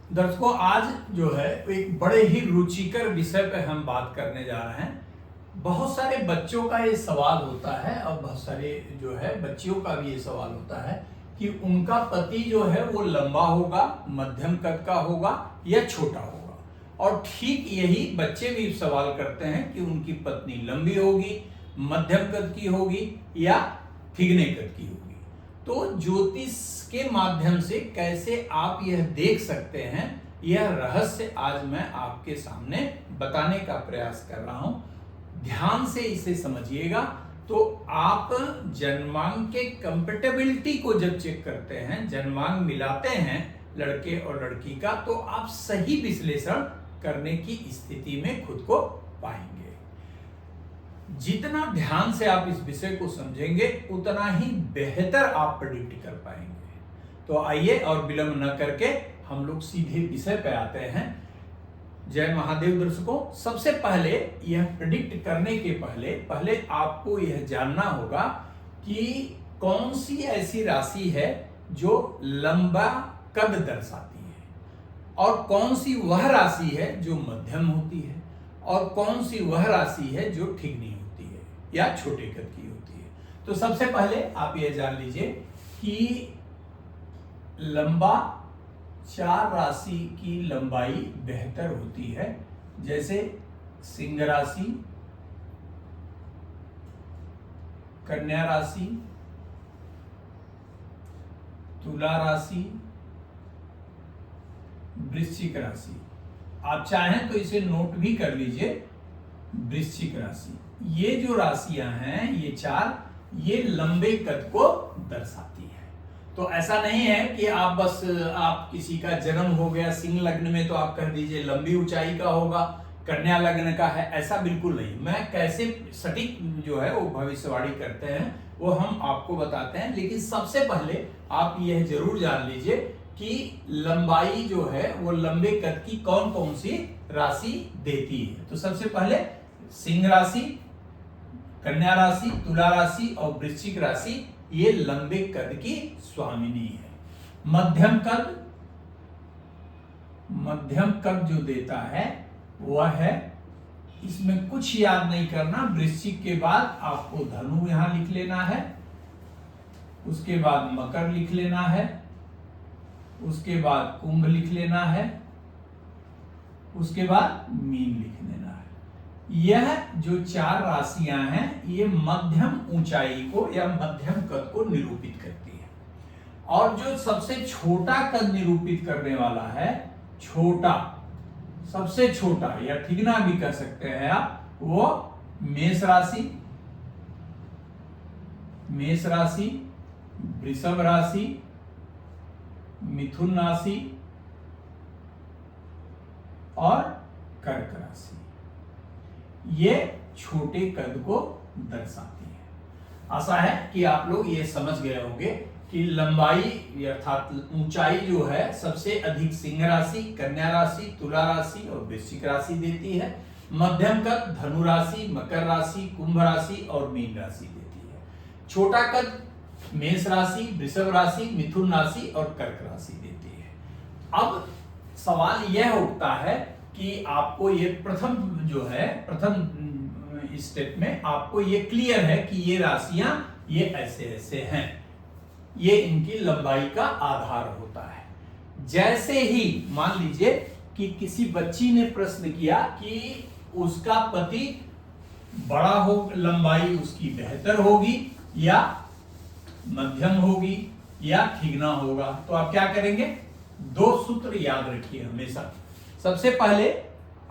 दर्शकों, आज जो है एक बड़े ही रुचिकर विषय पे हम बात करने जा रहे हैं। बहुत सारे बच्चों का ये सवाल होता है और बहुत सारे जो है बच्चियों का भी ये सवाल होता है कि उनका पति जो है वो लंबा होगा, मध्यम कद का होगा या छोटा होगा। और ठीक यही बच्चे भी सवाल करते हैं कि उनकी पत्नी लंबी होगी, मध्यम कद की होगी या थिगने कद की होगी। तो ज्योतिष के माध्यम से कैसे आप यह देख सकते हैं, यह रहस्य आज मैं आपके सामने बताने का प्रयास कर रहा हूं। ध्यान से इसे समझिएगा। तो आप जन्मांग के कंपेटेबिलिटी को जब चेक करते हैं, जन्मांग मिलाते हैं लड़के और लड़की का, तो आप सही विश्लेषण करने की स्थिति में खुद को पाएंगे। जितना ध्यान से आप इस विषय को समझेंगे उतना ही बेहतर आप प्रेडिक्ट कर पाएंगे। तो आइए और विलंब न करके हम लोग सीधे विषय पे आते हैं। जय महादेव दर्शकों, सबसे पहले यह प्रेडिक्ट करने के पहले आपको यह जानना होगा कि कौन सी ऐसी राशि है जो लंबा कद दर्शाती है और कौन सी वह राशि है जो मध्यम होती है और कौन सी वह राशि है जो ठिगनी होती है या छोटे कद की होती है। तो सबसे पहले आप यह जान लीजिए कि लंबा 4 राशि की लंबाई बेहतर होती है, जैसे सिंह राशि, कन्या राशि, तुला राशि, वृश्चिक राशि। आप चाहें तो इसे नोट भी कर लीजिए। वृश्चिक राशि, ये जो राशियां हैं ये 4, ये लंबे कद को दर्शाती है। तो ऐसा नहीं है कि आप किसी का जन्म हो गया सिंह लग्न में तो आप कह दीजिए लंबी ऊंचाई का होगा, कन्या लग्न का है, ऐसा बिल्कुल नहीं। मैं कैसे सटीक जो है वो भविष्यवाणी करते हैं वो हम आपको बताते हैं, लेकिन सबसे पहले आप यह जरूर जान लीजिए कि लंबाई जो है वो लंबे कद की कौन कौन सी राशि देती है। तो सबसे पहले सिंह राशि, कन्या राशि, तुला राशि और वृश्चिक राशि ये लंबे कद की स्वामिनी है। मध्यम कद जो देता है वह है, इसमें कुछ याद नहीं करना। वृश्चिक के बाद आपको धनु यहां लिख लेना है, उसके बाद मकर लिख लेना है, उसके बाद कुंभ लिख लेना है, उसके बाद मीन लिख लेना है। यह जो 4 राशियां हैं ये मध्यम ऊंचाई को या मध्यम कद को निरूपित करती है। और जो सबसे छोटा कद निरूपित करने वाला है, छोटा, सबसे छोटा या ठिगना भी कर सकते हैं आप, वो मेष राशि, वृषभ राशि, मिथुन राशि और कर्क राशि, ये छोटे कद को दर्शाती है। आशा है कि आप लोग ये समझ गए होंगे कि लंबाई अर्थात ऊंचाई जो है सबसे अधिक सिंह राशि, कन्या राशि, तुला राशि और वृश्चिक राशि देती है। मध्यम कद धनु राशि, मकर राशि, कुंभ राशि और मीन राशि देती है। छोटा कद मेष राशि, वृषभ राशि, मिथुन राशि और कर्क राशि देती है। अब सवाल यह उठता है कि आपको ये प्रथम स्टेप में आपको ये क्लियर है कि ये राशियां ये ऐसे ऐसे हैं, ये इनकी लंबाई का आधार होता है। जैसे ही मान लीजिए कि किसी बच्ची ने प्रश्न किया कि उसका पति बड़ा हो, लंबाई उसकी बेहतर होगी या मध्यम होगी या ठिगना होगा, तो आप क्या करेंगे? 2 सूत्र याद रखिए हमेशा। सबसे पहले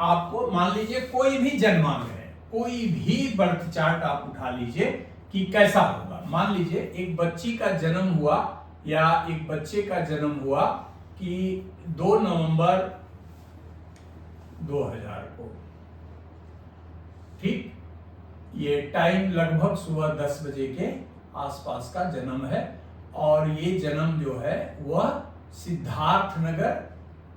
आपको मान लीजिए कोई भी जन्मांग है, कोई भी बर्थ चार्ट आप उठा लीजिए कि कैसा होगा। मान लीजिए एक बच्ची का जन्म हुआ या एक बच्चे का जन्म हुआ कि 2 नवंबर 2000 को, ठीक, ये टाइम लगभग सुबह 10 बजे के आसपास का जन्म है और ये जन्म जो है वह सिद्धार्थनगर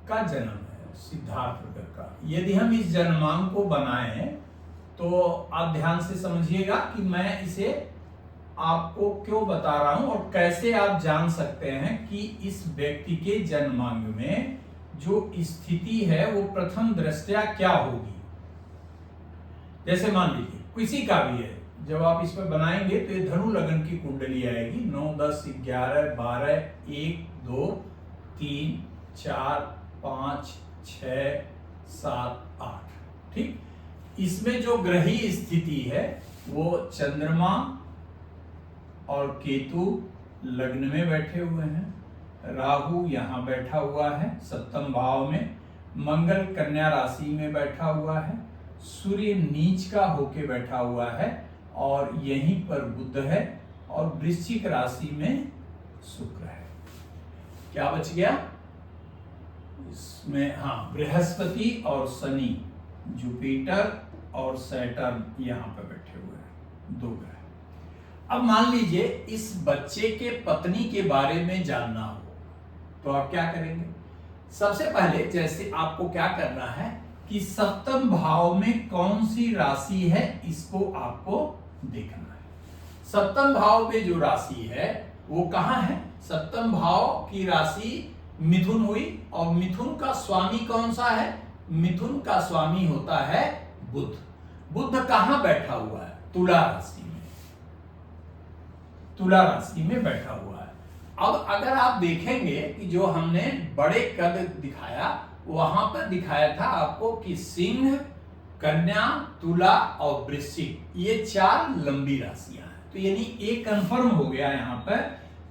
का जन्म है, सिद्धार्थनगर का। यदि हम इस जन्मांक को बनाएं तो आप ध्यान से समझिएगा कि मैं इसे आपको क्यों बता रहा हूं और कैसे आप जान सकते हैं कि इस व्यक्ति के जन्मांक में जो स्थिति है वो प्रथम दृष्टया क्या होगी। जैसे मान लीजिए किसी का भी है, जब आप इस पर बनाएंगे तो ये धनु लगन की कुंडली आएगी, 9, 10, 11, 12, 1, 2, 3, 4, 5, 6, 7, 8। ठीक, इसमें जो ग्रही स्थिति है वो चंद्रमा और केतु लग्न में बैठे हुए हैं, राहु यहां बैठा हुआ है सप्तम भाव में, मंगल कन्या राशि में बैठा हुआ है, सूर्य नीच का होके बैठा हुआ है और यहीं पर बुध है और वृश्चिक राशि में शुक्र है। क्या बच गया इसमें? हाँ, बृहस्पति और शनि, जुपिटर और सैटर्न यहां पर बैठे हुए हैं, 2 ग्रह। अब मान लीजिए इस बच्चे के पत्नी के बारे में जानना हो तो आप क्या करेंगे? सबसे पहले जैसे आपको क्या करना है कि सप्तम भाव में कौन सी राशि है इसको आपको देखना है। सप्तम भाव में जो राशि है वो कहां है? सप्तम भाव की राशि मिथुन हुई और मिथुन का स्वामी कौन सा है? मिथुन का स्वामी होता है बुध। बुध कहां बैठा हुआ है? तुला राशि में, तुला राशि में बैठा हुआ है। अब अगर आप देखेंगे कि जो हमने बड़े कद दिखाया वहां पर दिखाया था आपको कि सिंह, कन्या, तुला और वृश्चिक, ये 4 लंबी राशियां हैं। तो यानी एक कंफर्म हो गया यहां पर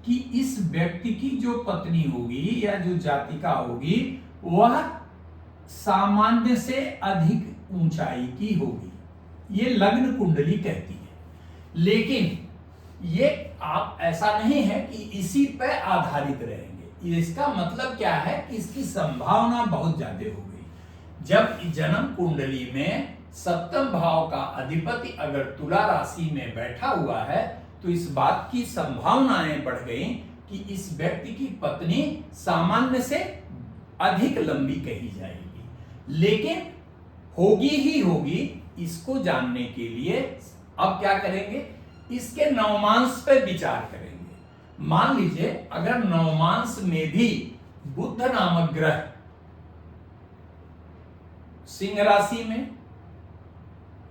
कि इस व्यक्ति की जो पत्नी होगी या जो जातिका होगी वह सामान्य से अधिक ऊंचाई की होगी, ये लग्न कुंडली कहती है। लेकिन ये आप ऐसा नहीं है कि इसी पे आधारित रहेंगे। इसका मतलब क्या है कि इसकी संभावना बहुत ज्यादा हो गई। जब जन्म कुंडली में सप्तम भाव का अधिपति अगर तुला राशि में बैठा हुआ है तो इस बात की संभावनाएं बढ़ गई कि इस व्यक्ति की पत्नी सामान्य से अधिक लंबी कही जाएगी। लेकिन होगी ही होगी, इसको जानने के लिए अब क्या करेंगे? इसके नवमांश पे विचार करेंगे। मान लीजिए अगर नवमांश में भी बुध नामक ग्रह सिंह राशि में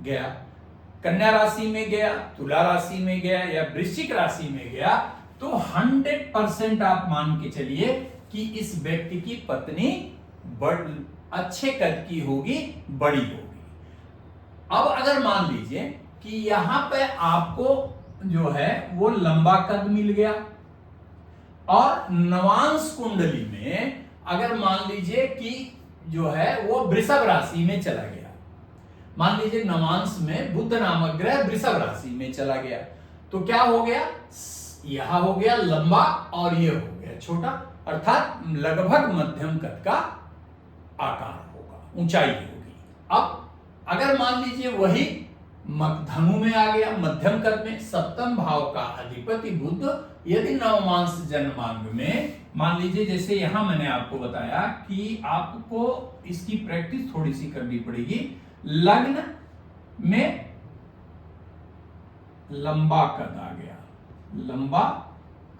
गया, कन्या राशि में गया, तुला राशि में गया या वृश्चिक राशि में गया तो 100% आप मान के चलिए कि इस व्यक्ति की पत्नी अच्छे कद की होगी, बड़ी होगी। अब अगर मान लीजिए कि यहां पे आपको जो है वो लंबा कद मिल गया और नवांश कुंडली में अगर मान लीजिए कि जो है वो वृषभ राशि में चला गया, मान लीजिए नवांश में बुध नामक ग्रह वृषभ राशि में चला गया तो क्या हो गया? यहां हो गया लंबा और ये हो गया छोटा, अर्थात लगभग मध्यम कद का आकार होगा, ऊंचाई होगी। अब अगर मान लीजिए वही धनु में आ गया, मध्यम कद में, सप्तम भाव का अधिपति बुध यदि नवमांश जन्मांग में, मान लीजिए जैसे यहां मैंने आपको बताया कि आपको इसकी प्रैक्टिस थोड़ी सी करनी पड़ेगी। लग्न में लंबा कद आ गया, लंबा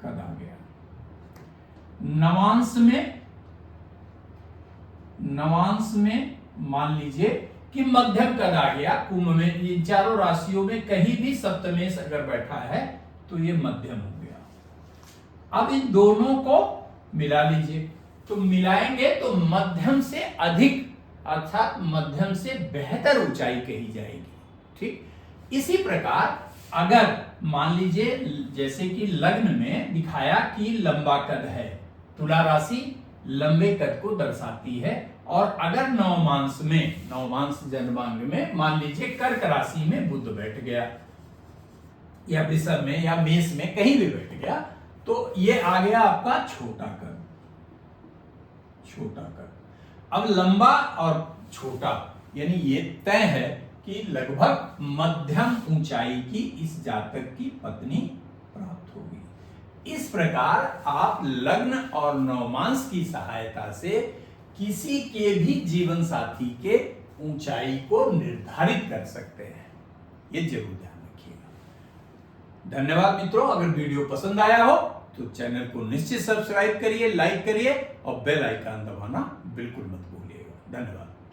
कद आ गया, नवांश में मान लीजिए कि मध्यम कद आ गया। कुंभ में ये चारों राशियों में कहीं भी सप्तमेश अगर बैठा है तो ये मध्यम हो गया। अब इन दोनों को मिला लीजिए, तो मिलाएंगे तो मध्यम से अधिक अर्थात मध्यम से बेहतर ऊंचाई कही जाएगी। ठीक, इसी प्रकार अगर मान लीजिए जैसे कि लग्न में दिखाया कि लंबा कद है, तुला राशि लंबे कद को दर्शाती है, और अगर नवमांश में, नवमांश जन्मांग में मान लीजिए कर्क राशि में बुध बैठ गया या वृषभ में या मेष में कहीं भी बैठ गया तो ये आ गया आपका छोटा कद, छोटा कद। अब लंबा और छोटा यानी ये तय है कि लगभग मध्यम ऊंचाई की इस जातक की पत्नी प्राप्त होगी। इस प्रकार आप लग्न और नवमांश की सहायता से किसी के भी जीवन साथी के ऊंचाई को निर्धारित कर सकते हैं, ये जरूर ध्यान रखिएगा। धन्यवाद मित्रों, अगर वीडियो पसंद आया हो तो चैनल को निश्चित सब्सक्राइब करिए, लाइक करिए और बेल आइकन दबाना बिल्कुल मत भूलिएगा। धन्यवाद।